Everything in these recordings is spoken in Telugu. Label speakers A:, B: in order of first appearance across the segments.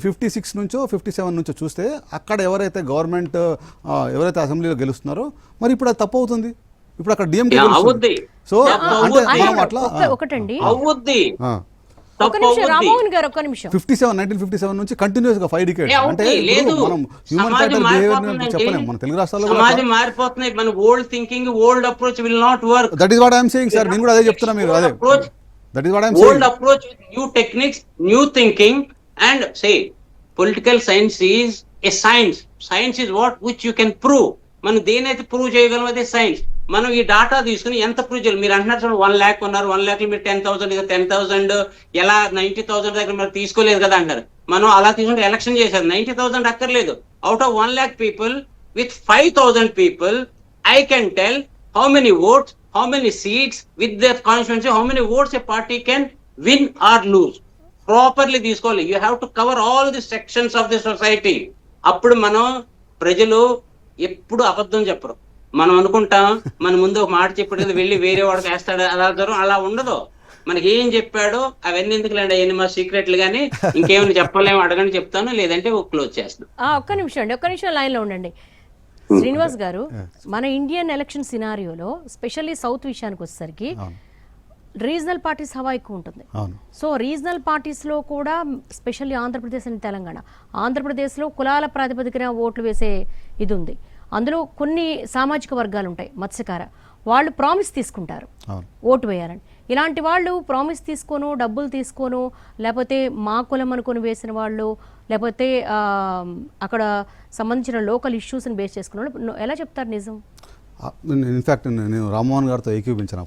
A: 56 నుంచో 57 నుంచో చూస్తే అక్కడ ఎవరైతే గవర్నమెంట్ ఎవరైతే అసెంబ్లీలో గెలుస్తున్నారో మరి ఇప్పుడు అది తప్పు అవుతుంది. ఇప్పుడు అక్కడ డిఎంకే
B: అవుద్ది.
A: సో అంటే మనం అట్లా
C: ఒకటండి
B: అవుద్ది.
C: ఒక నిమిషం రామ్మోహన్ గారు, ఒక్క నిమిషం.
A: 1957 నుంచి కంటిన్యూస్ గా 5 decades అంటే మనం హ్యూమన్ క్యారెక్టర్ బిహేవియర్ చెప్పలేం. మన తెలుగు రాష్ట్రాల్లో
B: సమాజం మారిపోతున్నాయి. మన old thinking, old approach will not work.
A: That is what I am saying sir. నేను కూడా అదే చెప్తున్నా. మీరు అదే that is what I am saying.
B: Old approach with new techniques, new thinking and say political science is a science. Science is what which you can prove. మనం దేనైతే ప్రూవ్ చేయగలం అదే సైన్స్. మనం ఈ డాటా తీసుకుని ఎంత ప్రూవ్ చేయాలి? మీరు అంటున్నారు సార్ 1 lakh ఉన్నారు, 1 lakh మీరు 10,000 10,000 ఎలా 90,000 దగ్గర మీరు తీసుకోలేదు కదా అంటారు. మనం అలా తీసుకుంటే ఎలక్షన్ చేశారు. 90,000 అక్కర్లేదు. Out of 1 lakh people with 5,000 people I can tell how many votes, how many seats with their constituency, how many votes a party can win or lose. Properly తీసుకోవాలి. You have to cover all the sections of the society. అప్పుడు మనం ప్రజలు ఎప్పుడు అబద్ధం చెప్పరు. మనం అనుకుంటాం మన ముందు ఒక మాట చెప్పేది వెళ్ళి వేరే వాడికి వేస్తాడు, అలా ఉండదు. మనకి ఏం చెప్పాడో అవన్నీ ఎందుకులేండి, అవన్నీ మా సీక్రెట్లు కానీ ఇంకేమైనా చెప్పలేము, అడగని చెప్తాను, లేదంటే క్లోజ్ చేస్తాను.
C: ఒక్క నిమిషం అండి, ఒక్క నిమిషం లైన్ లో ఉండండి. శ్రీనివాస్ గారు, మన ఇండియన్ ఎలక్షన్ సినారియోలో స్పెషల్లీ సౌత్ విషయానికి వచ్చేసరికి రీజనల్ పార్టీస్ హవా ఎక్కువ ఉంటుంది. సో రీజనల్ పార్టీస్లో కూడా స్పెషల్లీ ఆంధ్రప్రదేశ్ అండ్ తెలంగాణ, ఆంధ్రప్రదేశ్లో కులాల ప్రాతిపదికన ఓట్లు వేసే ఇది ఉంది. అందులో కొన్ని సామాజిక వర్గాలు ఉంటాయి, మత్స్యకార వాళ్ళు ప్రామిస్ తీసుకుంటారు ఓటు వేయాలని. ఇలాంటి వాళ్ళు ప్రామిస్ తీసుకోను, డబ్బులు తీసుకోను, లేకపోతే మా కులం అనుకుని వేసిన వాళ్ళు, లేకపోతే అక్కడ సంబంధించిన లోకల్ ఇష్యూస్ని బేస్ చేసుకున్న వాళ్ళు ఎలా చెప్తారు నిజం?
A: ఇన్ఫాక్ట్ నేను రామ్మోహన్ గారితో ఏకీవించాను.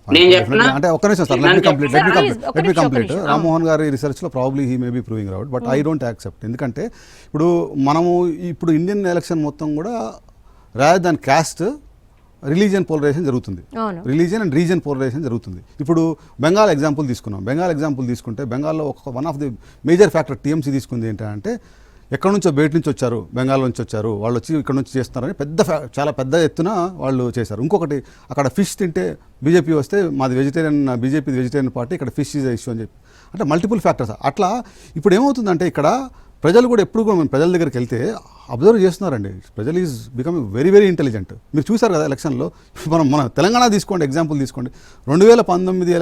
A: అంటే ఒక్క నిమిషం sir, let me complete. Rammohan గారి రీసెర్చ్లో probably he may be proving out, but I don't accept. ఎందుకంటే ఇప్పుడు ఇండియన్ ఎలక్షన్ మొత్తం కూడా rather than caste religion polarisation జరుగుతుంది. రిలీజియన్ అండ్ రీజియన్ పోలరైజేషన్ జరుగుతుంది. ఇప్పుడు బెంగాల్ ఎగ్జాంపుల్ తీసుకున్నాం. బెంగాల్ ఎగ్జాంపుల్ తీసుకుంటే బెంగాల్లో one of the major factor TMC తీసుకుంది ఏంటంటే ఎక్కడి నుంచో బయట నుంచి వచ్చారు, బెంగాల్ నుంచి వచ్చారు, వాళ్ళు వచ్చి ఇక్కడ నుంచి చేస్తున్నారని చాలా పెద్ద ఎత్తున వాళ్ళు చేశారు. ఇంకొకటి అక్కడ ఫిష్ తింటే బీజేపీ వస్తే మాది వెజిటేరియన్, బీజేపీ వెజిటేరియన్ పార్టీ, ఇక్కడ ఫిష్ ఈజ్ ఇష్యూ అని చెప్పి, అంటే మల్టిపుల్ ఫ్యాక్టర్స్. అట్లా ఇప్పుడు ఏమవుతుందంటే ఇక్కడ ప్రజలు కూడా ఎప్పుడు కూడా ప్రజల దగ్గరికి వెళ్తే అబ్జర్వ్ చేస్తున్నారండి. ప్రజలు is becoming very very intelligent. మీరు చూసారు కదా ఎలక్షన్లో. మన తెలంగాణ తీసుకోండి, ఎగ్జాంపుల్ తీసుకోండి. 2019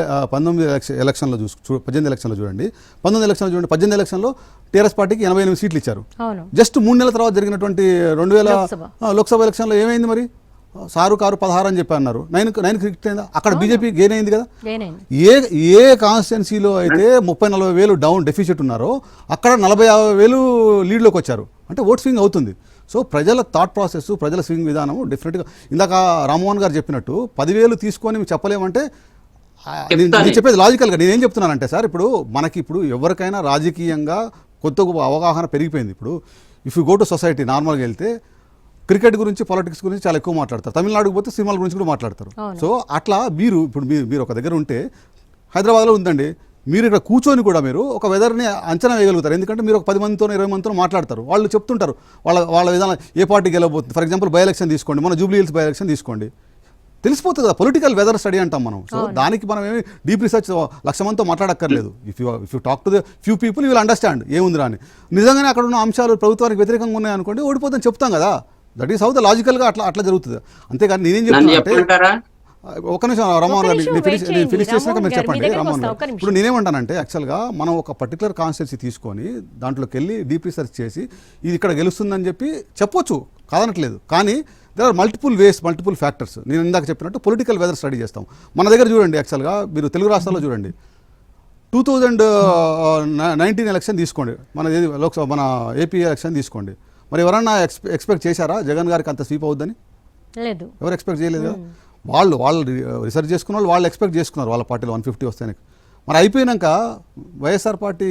A: ఎలక్షన్లో 18 ఎలక్షన్లో చూడండి, 19 ఎలక్షన్లో చూడండి. 18 ఎలక్షన్లో టీఆర్ఎస్ పార్టీకి 88 సీట్లు ఇచ్చారు. జస్ట్ 3 నెలల తర్వాత జరిగినటువంటి 2000 లోక్సభ ఎలక్షన్లో ఏమైంది మరి? సారు కారు 16 అని చెప్పి అన్నారు. 9 క్రికెట్ అయిందా? అక్కడ బీజేపీ గెయిన్ అయింది కదా. ఏ కాన్స్టిట్యున్సీలో అయితే 30-40 వేలు డౌన్ డెఫిసిట్ ఉన్నారో అక్కడ 40-50 లీడ్లోకి వచ్చారు. అంటే ఓట్ స్వింగ్ అవుతుంది. సో ప్రజల థాట్ ప్రాసెస్, ప్రజల స్వింగ్ విధానం డెఫినెట్గా ఇందాక రామ్మోహన్ గారు చెప్పినట్టు 10,000 తీసుకొని చెప్పలేమంటే నేను చెప్పేది లాజికల్గా. నేనేం చెప్తున్నానంటే సార్, ఇప్పుడు ఎవరికైనా రాజకీయంగా కొత్త అవగాహన పెరిగిపోయింది. ఇప్పుడు if you go to society నార్మల్గా వెళ్తే క్రికెట్ గురించి, పాలిటిక్స్ గురించి చాలా ఎక్కువ మాట్లాడతారు. తమిళనాడుకు పోతే సినిమాల గురించి కూడా మాట్లాడతారు. సో అట్లా మీరు ఒక దగ్గర ఉంటే, హైదరాబాద్లో ఉందండి, మీరు ఇక్కడ కూర్చొని కూడా మీరు ఒక వెదర్ని అంచనా వేయగలుగుతారు. ఎందుకంటే మీరు ఒక 10 మందితో 20 మందితో మాట్లాడతారు. వాళ్ళు చెప్తుంటారు వాళ్ళ విధానం ఏ పార్టీ గెలవబోతుంది. ఫర్ ఎగ్జాంపుల్ బై ఎలక్షన్ తీసుకోండి, మన జూబ్లీ హిల్స్ బై ఎలక్షన్ తీసుకోండి, తెలిసిపోతుంది కదా. పొలిటికల్ వెదర్ స్టడీ అంటాం మనం. సో దానికి మనం ఏమి డీప్ రీసెర్చ్ 1,00,000 మందితో మాట్లాడక్కర్లేదు. If you talk to the few people you will understand ఏముందిరా అని. నిజంగానే అక్కడ ఉన్న అంశాలు ప్రభుత్వానికి వ్యతిరేకంగా ఉన్నాయనుకోండి, ఓడిపోతుందని చెప్తాం కదా. దట్ ఈస్ హౌ ద లాజికల్గా అట్లా జరుగుతుంది. అంతేకాని నేనేం చెప్తున్నా అంటే, ఒక్క నిమిషం రామ్మోహన్ గారు, నేను ఫినిష్ చేసినాక మీరు చెప్పండి. రామ్మోహన్ గారు, ఇప్పుడు నేనేమంటానంటే యాక్చువల్గా మనం ఒక పర్టికులర్ కాన్స్టిట్యున్సీ తీసుకొని దాంట్లోకి వెళ్ళి డీప్ రీసెర్చ్ చేసి ఇది ఇక్కడ గెలుస్తుందని చెప్పి చెప్పొచ్చు, కాదనట్లేదు. కానీ there are multiple ways, multiple factors. నేను ఇందాక చెప్పినట్టు పొలిటికల్ వెదర్ స్టడీ చేస్తాం. మన దగ్గర చూడండి, యాక్చువల్గా మీరు తెలుగు రాష్ట్రాల్లో చూడండి, 2019 ఎలక్షన్ తీసుకోండి, మన ఏపీ ఎలక్షన్ తీసుకోండి. మరి ఎవరన్నా ఎక్స్పెక్ట్ చేశారా జగన్ గారికి అంత స్వీప్ అవుద్దని?
C: లేదు, ఎవరు
A: ఎక్స్పెక్ట్ చేయలేదు కదా. వాళ్ళు రీసెర్చ్ చేసుకున్న వాళ్ళు ఎక్స్పెక్ట్ చేసుకున్నారు వాళ్ళ పార్టీలో 150 వస్తాయని. మరి అయిపోయినాక వైఎస్ఆర్ పార్టీ,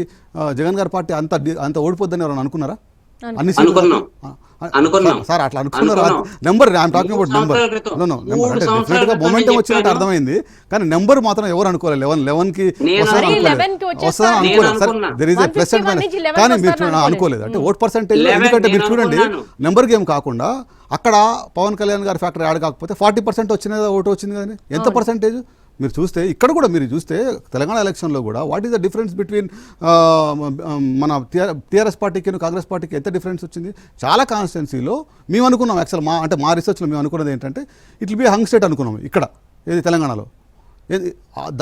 A: జగన్ గారి పార్టీ అంత ఓడిపోద్దని ఎవరైనా అనుకున్నారా? అన్ని సార్ అట్లా అనుకున్నారు. Number I'm talking about number. Number అంటే డెఫినెట్గా మొమెంటం వచ్చినట్టు అర్థమైంది, కానీ నెంబర్ మాత్రం ఎవరు అనుకోలేదు. 11కి వస్తుందని అనుకోలేదు sir. There is a plus and minus, కానీ మీరు అనుకోలేదు. అంటే ఓట్ పర్సెంటేజ్, ఎందుకంటే మీరు చూడండి నెంబర్ గేమ్ కాకుండా అక్కడ పవన్ కళ్యాణ్ గారి ఫ్యాక్టర్ యాడ్ కాకపోతే 40% వచ్చిన ఓటు వచ్చింది కదండి. ఎంత పర్సెంటేజ్? మీరు చూస్తే ఇక్కడ కూడా మీరు చూస్తే తెలంగాణ ఎలక్షన్లో కూడా what is the difference between మన టీఆర్ఎస్ పార్టీకి కాంగ్రెస్ పార్టీకి ఎంత డిఫరెన్స్ వచ్చింది? చాలా కాన్స్టిట్యున్సీలో మేము అనుకున్నాం యాక్చువల్ మా రీసెర్చ్లో మేము అనుకున్నది ఏంటంటే it will be hung state అనుకున్నాం ఇక్కడ ఏది తెలంగాణలో.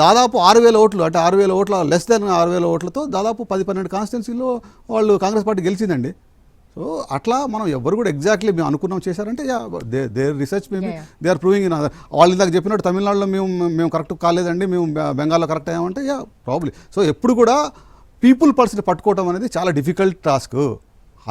A: దాదాపు 6,000 ఓట్లు, అంటే 6,000 ఓట్ల లెస్ దెన్ 6,000 ఓట్లతో దాదాపు 10-12 కాన్స్టిట్యున్సీలో వాళ్ళు కాంగ్రెస్ పార్టీ గెలిచిందండి. సో అట్లా మనం ఎవరు కూడా ఎగ్జాక్ట్లీ మేము అనుకున్నాం చేశారంటే their research maybe they are proving in. వాళ్ళు ఇందాక చెప్పినట్టు తమిళనాడులో మేము కరెక్ట్ కాలేదండి, మేము బెంగాల్లో కరెక్ట్ అయ్యామంటే ప్రాబ్లీ. సో ఎప్పుడు కూడా పీపుల్ పర్సన్ పట్టుకోవడం అనేది చాలా డిఫికల్ట్ టాస్క్.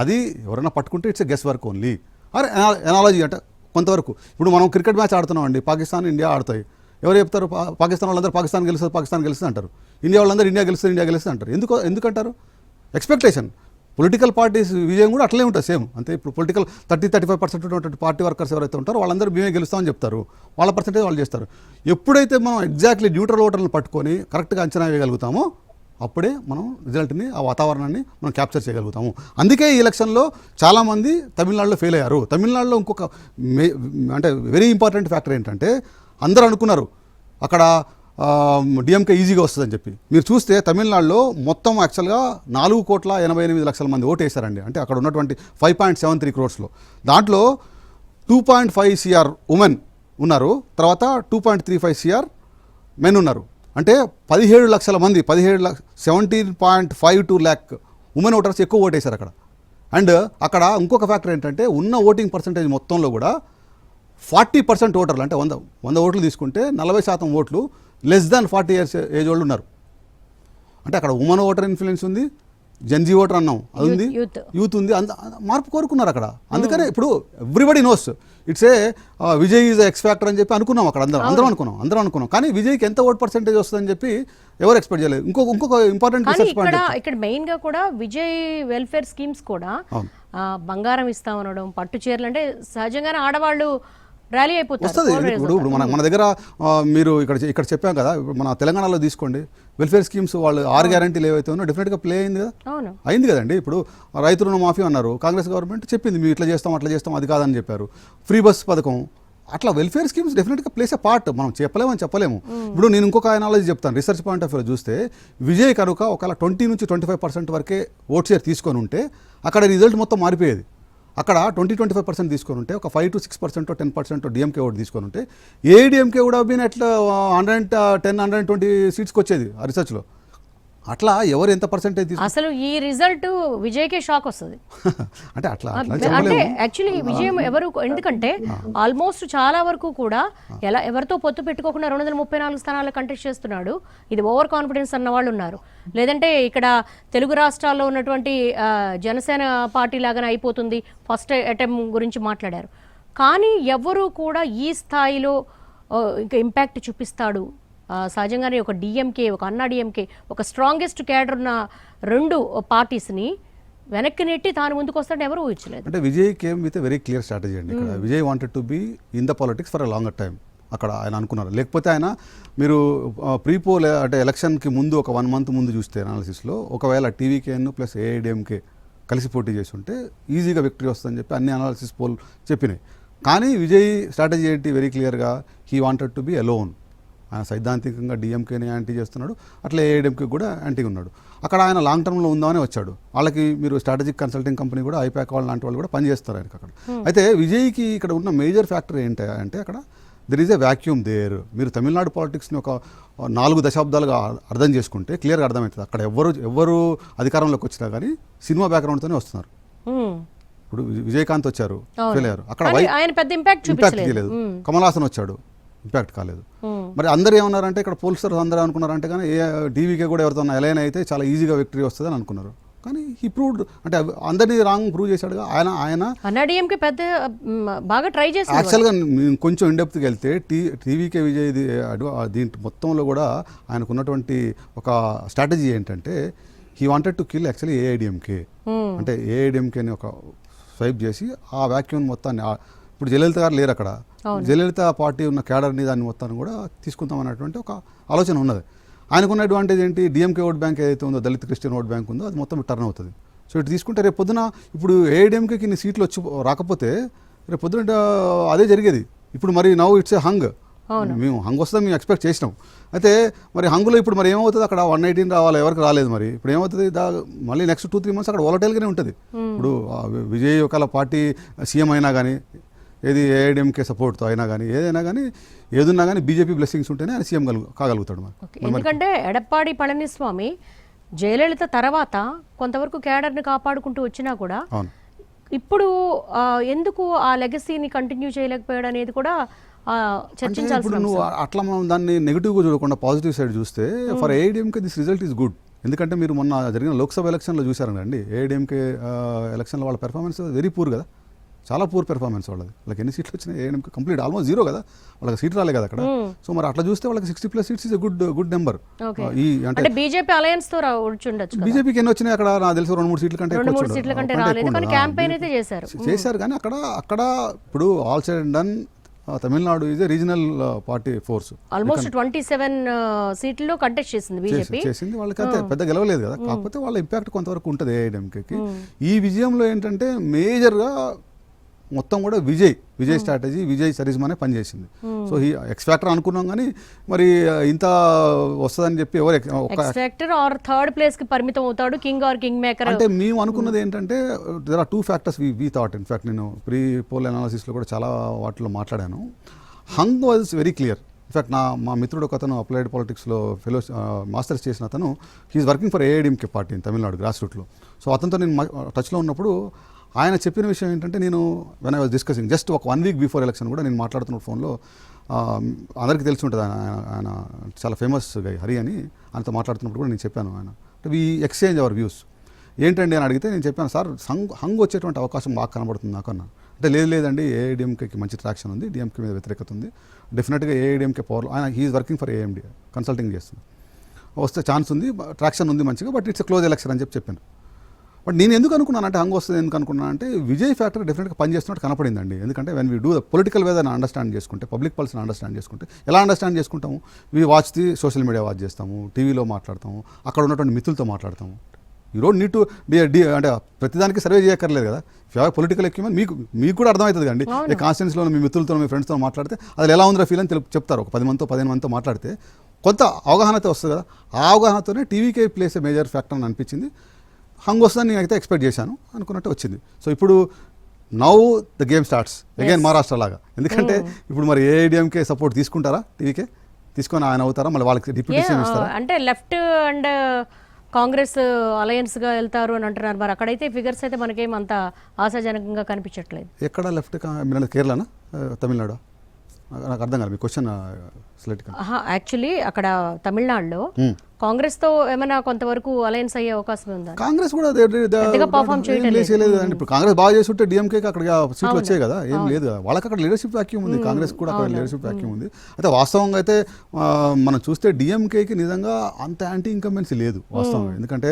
A: అది ఎవరైనా పట్టుకుంటే it's a guess work only. అరే ఎనాలజీ అంటే కొంతవరకు ఇప్పుడు మనం క్రికెట్ మ్యాచ్ ఆడుతున్నాం అండి, పాకిస్తాన్ ఇండియా ఆడతాయి. ఎవరు చెప్తారు పాకిస్తాన్ వాళ్ళందరూ పాకిస్తాన్ గెలుస్తుంది అంటారు, ఇండియా వాళ్ళందరూ ఇండియా గెలుస్తుంది అంటారు. ఎందుకంటారు? ఎక్స్పెక్టేషన్. పొలిటికల్ పార్టీస్ విజయం కూడా అట్లే ఉంటుంది సేమ్. అంతే ఇప్పుడు పొలిటికల్ 30-35% ఉన్నటువంటి పార్టీ వర్కర్స్ ఎవరైతే ఉంటారో వాళ్ళందరూ మేమే గెలుస్తామని చెప్తారు, వాళ్ళ పర్సెంటేజ్ వాళ్ళు చేస్తారు. ఎప్పుడైతే మనం ఎగ్జాక్ట్లీ న్యూట్రల్ ఓటర్లను పట్టుకొని కరెక్ట్గా అంచనా వేయగలుగుతామో అప్పుడే మనం రిజల్ట్ని, ఆ వాతావరణాన్ని మనం క్యాప్చర్ చేయగలుగుతాము. అందుకే ఈ ఎలక్షన్లో చాలామంది తమిళనాడులో ఫెయిల్ అయ్యారు. తమిళనాడులో ఇంకొక అంటే వెరీ ఇంపార్టెంట్ ఫ్యాక్టర్ ఏంటంటే అందరూ అనుకున్నారు అక్కడ డిఎంకే ఈజీగా వస్తుందని చెప్పి. మీరు చూస్తే తమిళనాడులో మొత్తం యాక్చువల్గా 4,88,00,000 మంది ఓటు వేశారండి. అంటే అక్కడ ఉన్నటువంటి 5.73 crores దాంట్లో 2.5 CR ఉమెన్ ఉన్నారు, తర్వాత 2.35 CR మెన్ ఉన్నారు. అంటే 17 లక్షల మంది 17.52 lakh ఉమెన్ ఓటర్స్ ఎక్కువ ఓటేశారు అక్కడ. అండ్ అక్కడ ఇంకొక ఫ్యాక్టర్ ఏంటంటే ఉన్న ఓటింగ్ పర్సంటేజ్ మొత్తంలో కూడా 40% ఓటర్లు, అంటే 100 ఓట్లు తీసుకుంటే 40% ఓట్లు లెస్ దాన్ 40 years ఏజ్ వాళ్ళు ఉన్నారు. అంటే అక్కడ ఉమెన్ ఓటర్ ఇన్ఫ్లుయెన్స్ ఉంది, జెన్జీ ఓటర్ అన్నాం అది ఉంది, యూత్ ఉంది. మార్పు కోరుకున్నారు అక్కడ. అందుకనే ఇప్పుడు everybody knows it's a Vijay is X factor అని చెప్పి అనుకున్నాం అక్కడ. అందరం అనుకున్నాం. కానీ విజయ్కి ఎంత ఓట్ పర్సెంటేజ్ వస్తుందని చెప్పి ఎవరు ఎక్స్పెక్ట్ చేయలేదు. ఇంకొక ఇంపార్టెంట్ రిసర్చ్ పాయింట్
C: ఇక్కడ మెయిన్ గా కూడా విజయ్ వెల్ఫేర్ స్కీమ్స్ కూడా బంగారం ఇస్తామనడం, పట్టు చీరలు, అంటే సహజంగానే ఆడవాళ్ళు ర్యాలీ అయిపోతుంది.
A: ఇప్పుడు మన దగ్గర మీరు ఇక్కడ చెప్పాం కదా, మన తెలంగాణలో తీసుకోండి వెల్ఫేర్ స్కీమ్స్ వాళ్ళు 6 గ్యారంటీలు ఏవైతే ఉన్నాయో డెఫినెట్గా ప్లే అయింది కదా, అయింది కదండి. ఇప్పుడు రైతు రుణ మాఫీ అన్నారు, కాంగ్రెస్ గవర్నమెంట్ చెప్పింది మేము ఇట్లా చేస్తాం అట్లా చేస్తాం, అది కాదని చెప్పారు. ఫ్రీ బస్ పథకం, అట్లా వెల్ఫేర్ స్కీమ్స్ డెఫినెట్గా ప్లేస్ ఏ పార్ట్. మనం చెప్పలేము. ఇప్పుడు నేను ఇంకొక అనాలజీ చెప్తాను. రీసెర్చ్ పాయింట్ ఆఫ్ వ్యూ చూస్తే విజయ్ కనుక ఒకవేళ 20-25% వరకే ఓట్ షేర్ తీసుకొని ఉంటే అక్కడ రిజల్ట్ మొత్తం మారిపోయేది. అక్కడ 20-25% తీసుకొని ఉంటే ఒక 5-6% 10% డిఎంకే ఓటు తీసుకొని ఉంటే ఏఐడిఎంకే కూడా బీన్ ఎట్లా 110-120 సీట్స్కి వచ్చేది ఆ రీసెర్చ్లో. అట్లా ఎవరు ఎంత పర్సెంటేజ్
C: అసలు ఈ రిజల్ట్ విజయ్కే షాక్ వస్తుంది.
A: అంటే అట్లా
C: అంటే యాక్చువల్లీ విజయం ఎవరు, ఎందుకంటే ఆల్మోస్ట్ చాలా వరకు కూడా ఎవరితో పొత్తు పెట్టుకోకుండా 234 స్థానాలు కంటెస్ట్ చేస్తున్నాడు. ఇది ఓవర్ కాన్ఫిడెన్స్ అన్న వాళ్ళు ఉన్నారు. లేదంటే ఇక్కడ తెలుగు రాష్ట్రాల్లో ఉన్నటువంటి జనసేన పార్టీ లాగానే అయిపోతుంది ఫస్ట్ అటెంప్ట్ గురించి మాట్లాడారు. కానీ ఎవరు కూడా ఈ స్థాయిలో ఇంకా ఇంపాక్ట్ చూపిస్తాడు సహజంగానే ఒక డిఎంకే, ఒక అన్నా డిఎంకే, ఒక స్ట్రాంగెస్ట్ క్యాడర్ ఉన్న 2 పార్టీస్ని వెనక్కి నెట్టి తాను ముందుకు వస్తాడని ఎవరు ఊహించలేదు.
A: అంటే Vijay came with very clear strategy అండి. ఇక్కడ Vijay wanted to be in the politics for a longer time. అక్కడ ఆయన అనుకున్నారు. లేకపోతే ఆయన మీరు ప్రీపోల్ అంటే ఎలక్షన్కి ముందు ఒక 1 month ముందు చూస్తే అనాలిసిస్లో ఒకవేళ టీవీకేను ప్లస్ ఏఐడిఎంకే కలిసి పోటీ చేసి ఉంటే ఈజీగా విక్టరీ వస్తుందని చెప్పి అన్ని అనాలిసిస్ పోల్ చెప్పినాయి. కానీ విజయ్ స్ట్రాటజీ ఏంటి? వెరీ క్లియర్గా he wanted to be alone. ఆయన సైద్ధాంతికంగా డిఎంకేని యాంటీ చేస్తున్నాడు, అట్లా ఏఐడిఎంకే కూడా యాంటీగా ఉన్నాడు. అక్కడ ఆయన లాంగ్ టర్మ్లో ఉందామని వచ్చాడు. వాళ్ళకి మీరు స్ట్రాటజిక్ కన్సల్టింగ్ కంపెనీ కూడా ఐపాక్ వాళ్ళు లాంటి వాళ్ళు కూడా పనిచేస్తారు ఆయనకి అక్కడ. అయితే విజయ్కి ఇక్కడ ఉన్న మేజర్ ఫ్యాక్టర్ ఏంటి అంటే అక్కడ there is a vacuum there. మీరు తమిళనాడు పాలిటిక్స్ని ఒక 4 దశాబ్దాలుగా అర్థం చేసుకుంటే క్లియర్గా అర్థమవుతుంది. అక్కడ ఎవరు అధికారంలోకి వచ్చినా కానీ సినిమా బ్యాక్గ్రౌండ్తోనే వస్తున్నారు. ఇప్పుడు విజయకాంత్ వచ్చారు, ఫెయిల్ అయ్యారు. అక్కడ ఇంపాక్ట్ చేయలేదు. కమల్ హాసన్ వచ్చాడు, ఇంపాక్ట్ కాలేదు. మరి అందరూ ఏమన్నారంటే ఇక్కడ పోల్స్టర్స్ అందరూ అనుకున్నారంటే కానీ టీవీకే కూడా ఎవరితో ఎలైన్ అయితే చాలా ఈజీగా విక్టరీ వస్తుంది అని అనుకున్నారు. కానీ ఈ ప్రూవ్డ్ అంటే అందరినీ రాంగ్ ప్రూవ్ చేశాడుగా ఆయన
C: పెద్ద బాగా ట్రై చేశాడు.
A: యాక్చువల్గా కొంచెం ఇండెప్త్కి వెళ్తే టీవీకే విజయ్ దీంట్ మొత్తంలో కూడా ఆయనకు ఉన్నటువంటి ఒక స్ట్రాటజీ ఏంటంటే he wanted to kill actually AIADMK. అంటే ఏఐడిఎంకేని ఒక స్వైప్ చేసి ఆ వ్యాక్యూమ్ మొత్తాన్ని, ఇప్పుడు జయలలిత గారు లేరు అక్కడ, జయలలిత పార్టీ ఉన్న క్యాడర్ని దాన్ని మొత్తాన్ని కూడా తీసుకుందాం అన్నటువంటి ఒక ఆలోచన ఉన్నది. ఆయనకున్న అడ్వాంటేజ్ ఏంటి? డిఎంకే ఓట్ బ్యాంక్ ఏదైతే ఉందో, దళిత క్రిస్టియన్ ఓట్ బ్యాంక్ ఉందో అది మొత్తం టర్న్ అవుతుంది. సో ఇటు తీసుకుంటే రేపు పొద్దున ఇప్పుడు ఏఐడిఎంకేకి ఇన్ని సీట్లు రాకపోతే రేపు పొద్దున అదే జరిగేది. ఇప్పుడు మరి నౌ ఇట్స్ ఏ హంగ్. మేము హంగ్ వస్తుందని మేము ఎక్స్పెక్ట్ చేసినాం. అయితే మరి హంగులో ఇప్పుడు మరి ఏమవుతుంది, అక్కడ 118 రావాలి, ఎవరికి రాలేదు. మరి ఇప్పుడు ఏమవుతుంది, మళ్ళీ నెక్స్ట్ 2-3 months అక్కడ వాలటైల్గానే ఉంటుంది. ఇప్పుడు విజయ్ ఒకవేళ పార్టీ సీఎం అయినా కానీ, ఏది ఏఐడిఎంకే సపోర్ట్తో అయినా కానీ, ఏదైనా కానీ, ఏదున్నా కానీ బీజేపీ బ్లెస్సింగ్స్ ఉంటేనే ఆయన సీఎం కాగలుగుతాడు.
C: ఎందుకంటే ఎడప్పాడి పళనిస్వామి జయలలిత తర్వాత కొంతవరకు కేడర్ని కాపాడుకుంటూ వచ్చినా కూడా ఇప్పుడు ఎందుకు ఆ లెగసీని కంటిన్యూ చేయలేకపోయాడు అనేది కూడా చర్చించాల్సిన.
A: నువ్వు అట్లా మనం దాన్ని నెగిటివ్గా చూడకుండా పాజిటివ్ సైడ్ చూస్తే for AIADMK this result is good. ఎందుకంటే మీరు మొన్న జరిగిన లోక్సభ ఎలక్షన్లో చూసారండి, ఏఐడిఎంకే ఎలక్షన్లో వాళ్ళ పెర్ఫార్మెన్స్ వెరీ పూర్ కదా, చాలా పూర్ పెర్ఫార్మెన్స్ వాళ్ళది. వాళ్ళకి ఎన్ని సీట్లు వచ్చినాయి, ఏఐడిఎంకే కంప్లీట్ ఆల్మోస్ట్ 0 కదా, వాళ్ళకి సీట్ రాలే కదా అక్కడ. సో మరి అట్లా చూస్తే వాళ్ళకి 60+ seats ఇస్ గుడ్ నెంబర్.
C: ఈ అంటే బీజేపీ అలయన్స్ తో వచ్చుండొచ్చు.
A: బీజేపీకి ఎన్ని వచ్చినాయి అక్కడ, నాకు తెలిసి 2-3 సీట్ల కంటే చేశారు. కానీ అక్కడ ఇప్పుడు all side and done Tamil Nadu is a regional party force.
C: Almost 27 సీట్లలో కంటెస్ట్ చేసింది.
A: వాళ్ళకి అయితే పెద్ద గెలవలేదు కదా, కాకపోతే వాళ్ళ ఇంపాక్ట్ కొంతవరకు ఉంటుంది ఏఐడిఎంకేకి. ఈ విజయంలో ఏంటంటే మేజర్గా మొత్తం కూడా విజయ్ స్ట్రాటజీ, విజయ్ చరిస్మానే పనిచేసింది. సో ఈ ఎక్స్‌ఫ్యాక్టర్ అనుకున్నాం కానీ మరి ఇంత వస్తుందని చెప్పి ఎవరు
C: ఎక్స్‌ఫ్యాక్టర్ ఆర్ థర్డ్ ప్లేస్ కి పరిమితం అవుతాడు, కింగ్ ఆర్ కింగ్ మేకర్
A: అంటే మేము అనుకున్నది ఏంటంటే there are 2 factors we thought. In fact నేను ప్రీ పోల్ అనాలిసిస్లో కూడా చాలా వాటిలో మాట్లాడాను. Hung was very clear. In fact మా మిత్రుడు ఒక అతను అప్లైడ్ పాలిటిక్స్లో మాస్టర్స్ చేసిన అతను, he is working for AIADMK party in Tamil Nadu grass రూట్లో. సో అతనితో నేను టచ్లో ఉన్నప్పుడు ఆయన చెప్పిన విషయం ఏంటంటే, నేను when I was discussing just ఒక 1 week బిఫోర్ ఎలక్షన్ కూడా నేను మాట్లాడుతున్న ఫోన్లో, అందరికీ తెలిసి ఉంటుంది ఆయన చాలా ఫేమస్ గై హరి అని, ఆయనతో మాట్లాడుతున్నప్పుడు కూడా నేను చెప్పాను, ఆయన వి ఎక్స్చేంజ్ అవర్ వ్యూస్ ఏంటండి అని అడిగితే నేను చెప్పాను, సార్ హంగ్ వచ్చేటువంటి అవకాశం బాగా కనబడుతుంది నాకు అన్న. అంటే లేదండి, ఏఐడిఎంకేకి మంచి ట్రాక్షన్ ఉంది, డిఎంకే మీద వ్యతిరేకత ఉంది, డెఫినెట్గా ఏఐడిఎంకే పవర్లో ఆయన he is working for AMD consulting చేస్తుంది, వస్తే ఛాన్స్ ఉంది, ట్రాక్షన్ ఉంది మంచిగా, బట్ ఇట్స్ క్లోజ్ ఎలక్షన్ అని చెప్పాను. బట్ నేను ఎందుకు అనుకున్నాను అంటే హంగ్ వస్తుంది ఎందుకు అనుకున్నాను అంటే, విజయ్ ఫ్యాక్టర్ డెఫినెట్గా పనిచేస్తున్నట్టు కనపడిందండి. ఎందుకంటే when we do the political వేదని అండర్స్టాండ్ చేసుకుంటే, పబ్లిక్ పాలసీని అండర్స్టాండ్ చేసుకుంటే, ఎలా అండర్స్టాండ్ చేసుకుంటాము, we watch the social media watch చేస్తాము, టీవీలో మాట్లాడతాము, అక్కడ ఉన్నటువంటి మిత్రులతో మాట్లాడతాము. యూ డోంట్ నీడ్ టు అంటే ప్రతిదానికి సర్వే చేయక్కర్లేదు కదా. పొలిటికల్ ఎక్విప్మెంట్ మీకు కూడా అర్థమవుతుంది అండి. ఈ కాన్స్టిట్యూన్సీలో మీ మిత్రులతో మీ ఫ్రెండ్స్తో మాట్లాడితే అది ఎలా ఉందో ఫీల్ అని చెప్తారు. ఒక 15 మందితో మాట్లాడితే కొంత అవగాహనతో వస్తుంది కదా. ఆ అవగాహనతోనే TVK place a major factor అని అనిపించింది. హంగ్ వస్తుందని నేనైతే ఎక్స్పెక్ట్ చేశాను, అనుకున్నట్టు వచ్చింది. సో ఇప్పుడు now the game starts again Maharashtra లాగా. ఎందుకంటే ఇప్పుడు మరి ఏఐడిఎంకే సపోర్ట్ తీసుకుంటారా, టీవీకే తీసుకొని ఆయన అవుతారా, మళ్ళీ వాళ్ళకి డిప్యూటీ సీఎం ఇస్తారా?
C: అంటే లెఫ్ట్ అండ్ కాంగ్రెస్ అలయన్స్ గా వెళ్తారు అని అంటున్నారు. మరి అక్కడైతే ఫిగర్స్ అయితే మనకేం అంత ఆశాజనకంగా కనిపించట్లేదు.
A: ఎక్కడ లెఫ్ట్? కేరళనా, తమిళనాడు? నాకు అర్థం కాదు మీ క్వశ్చన్.
C: యాక్చువల్లీ అక్కడ తమిళనాడులో కాంగ్రెస్ తో ఏమైనా కొంతవరకు అలయన్స్ అయ్యే అవకాశం ఉందా?
A: కాంగ్రెస్ కూడా
C: పర్ఫామ్ చేయలేదు.
A: ఇప్పుడు కాంగ్రెస్ బాగా చేస్తుంటే డిఎంకేకి అక్కడ సీట్లు వచ్చాయి కదా, ఏం లేదు కదా. వాళ్ళకి అక్కడ లీడర్షిప్ వ్యాక్యూమ్ ఉంది, కాంగ్రెస్ కూడా అక్కడ లీడర్షిప్ వ్యాక్యూమ్ ఉంది. అయితే వాస్తవంగా అయితే మనం చూస్తే డిఎంకేకి నిజంగా అంత యాంటీ ఇన్కంబెన్సీ లేదు వాస్తవంగా. ఎందుకంటే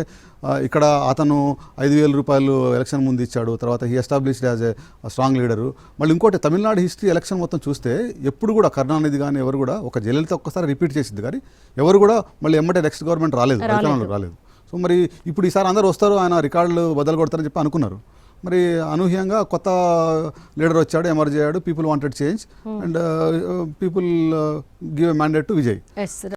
A: ఇక్కడ అతను 5,000 రూపాయలు ఎలక్షన్ ముందు ఇచ్చాడు, తర్వాత he established as a strong leader. మళ్ళీ ఇంకోటి తమిళనాడు హిస్టరీ ఎలక్షన్ మొత్తం చూస్తే ఎప్పుడు కూడా కరుణానిధి కానీ ఎవరు కూడా, ఒక జయలలిత ఒక్కసారి రిపీట్ చేసింది కానీ ఎవరు కూడా మళ్ళీ ఎమ్మటే నెక్స్ట్ గవర్నమెంట్ రాలేదు. సో మరి ఇప్పుడు ఈసారి అందరూ వస్తారు, ఆయన రికార్డులు బదలు కొడతారని చెప్పి అనుకున్నారు. మరి అనూహ్యంగా కొత్త లీడర్ వచ్చాడు, ఎమర్జ్ అయ్యాడు, people wanted change and people give a mandate to Vijay.